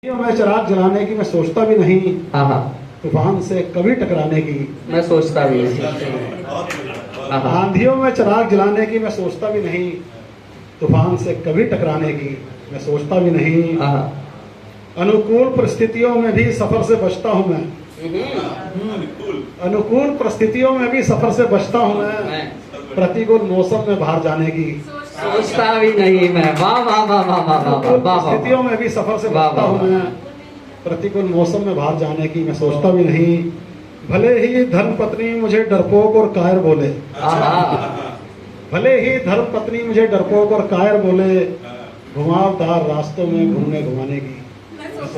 मैं चिराग जलाने की मैं सोचता भी नहीं, तूफान से कभी टकराने की मैं सोचता भी नहीं। आंधियों में चिराग जलाने की मैं सोचता भी नहीं, तूफान से कभी टकराने की मैं सोचता भी नहीं। अनुकूल परिस्थितियों में भी सफर से बचता हूँ मैं, अनुकूल परिस्थितियों में भी सफर से बचता हूँ मैं, प्रतिकूल मौसम में बाहर जाने की सोचता भी नहीं मैं। वाह वाह वाह वाह वाह वाह वाह। परिस्थितियों में भी सफर से बचता हूँ मैं, प्रतिकूल मौसम में बाहर जाने की मैं सोचता भी नहीं। भले ही धर्म पत्नी मुझे डरपोक और कायर बोले, भले ही धर्म पत्नी मुझे डरपोक और कायर बोले, घुमावदार रास्तों में घूमने घुमाने की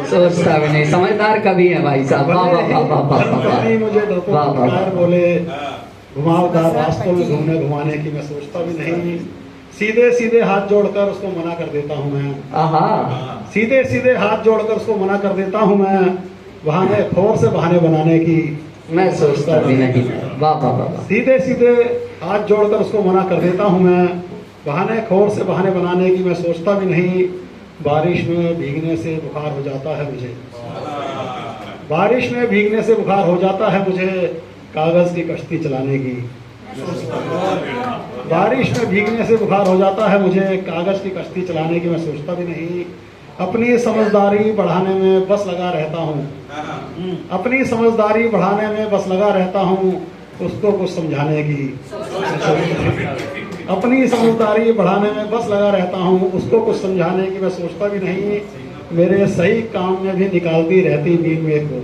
सोचता भी नहीं। समझदार कभी है भाई साहब। वाह वाह वाह वाह वाह। धर्म पत्नी मुझे डरपोक और कायर बोले, घुमावदार रास्तों में घूमने घुमाने की मैं सोचता भी नहीं। सीधे सीधे हाथ जोड़कर उसको मना कर देता हूँ मैं, सीधे सीधे हाथ जोड़कर उसको मना कर देता हूँ मैं, बहाने खोर से बहाने बनाने की मैं सोचता भी नहीं। वाह वाह वाह। सीधे सीधे हाथ जोड़कर उसको मना कर देता हूँ मैं, बहाने खोर से बहाने बनाने की मैं सोचता भी नहीं। बारिश में भीगने से बुखार हो जाता है मुझे, बारिश में भीगने से बुखार हो जाता है मुझे, कागज की कश्ती चलाने की बारिश में भीगने से बुखार हो जाता है मुझे, कागज की कश्ती चलाने की मैं सोचता भी नहीं। अपनी समझदारी बढ़ाने में बस लगा रहता हूँ, अपनी समझदारी बढ़ाने में बस लगा रहता हूँ, उसको कुछ समझाने की अपनी समझदारी बढ़ाने में बस लगा रहता हूँ, उसको कुछ समझाने की मैं सोचता भी नहीं। मेरे सही काम में भी निकालती रहती मीन में को,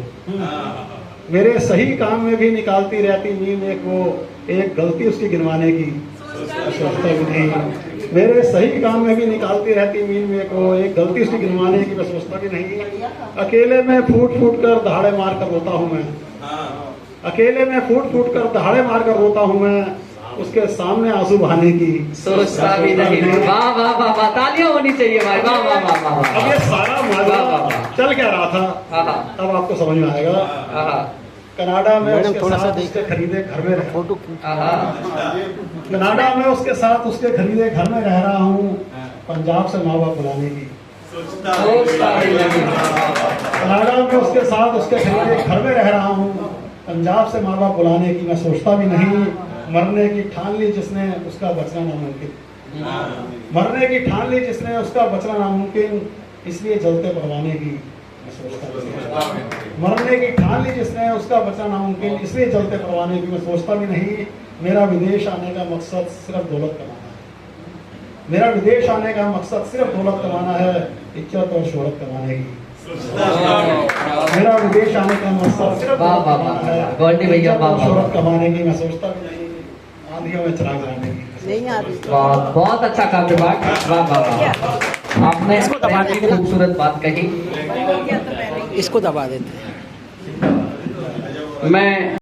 मेरे सही काम में भी निकालती रहती मीन में को, एक गलती उसकी गिनवाने की सोचता भी नहीं। मेरे सही काम में भी निकालती रहती मीन में को, एक गलती उसकी गिनवाने की मैं सोचता भी नहीं। अकेले में फूट फूट कर दहाड़े मार कर रोता हूँ मैं, अकेले में फूट फूट कर दहाड़े मार कर रोता हूँ मैं, उसके सामने आंसू बहाने की सोचता भी नहीं। वाह वाह वाह वाह। तालियां होनी चाहिए भाई। वाह वाह वाह वाह। अब ये सारा माजरा चल क्या रहा था अब आपको समझ में आएगा। कनाडा में उसके साथ उसके खरीदे घर में रह, कनाडा में उसके साथ उसके खरीदे घर में रह रहा हूँ, पंजाब से माँ बाप बुलाने की कनाडा में उसके साथ उसके खरीदे घर में रह रहा हूँ, पंजाब से माँ बाप बुलाने की मैं सोचता भी नहीं। मरने की ठान ली जिसने उसका बचना नामुमकिन, मरने की ठान ली जिसने उसका बचना नामुमकिन, इसलिए जलते परवाने की मैं सोचता भी नहीं। मरने की ठान ली जिसने उसका बचना नामुमकिन, इसलिए जलते परवाने की मैं सोचता भी नहीं। मेरा विदेश आने का मकसद सिर्फ दौलत कमाना है, मेरा विदेश आने का मकसद सिर्फ दौलत कमाना है, इज्जत और शोहरत कमाने की। मेरा विदेश आने का मकसद सिर्फ शोहरत कमाने की मैं सोचता भी नहीं, आंधियों में चिराग जलाने की। बहुत अच्छा काव्य पाठ। वाह वाह वाह। आपने खूबसूरत बात कही। इसको दबा देते हैं। मैं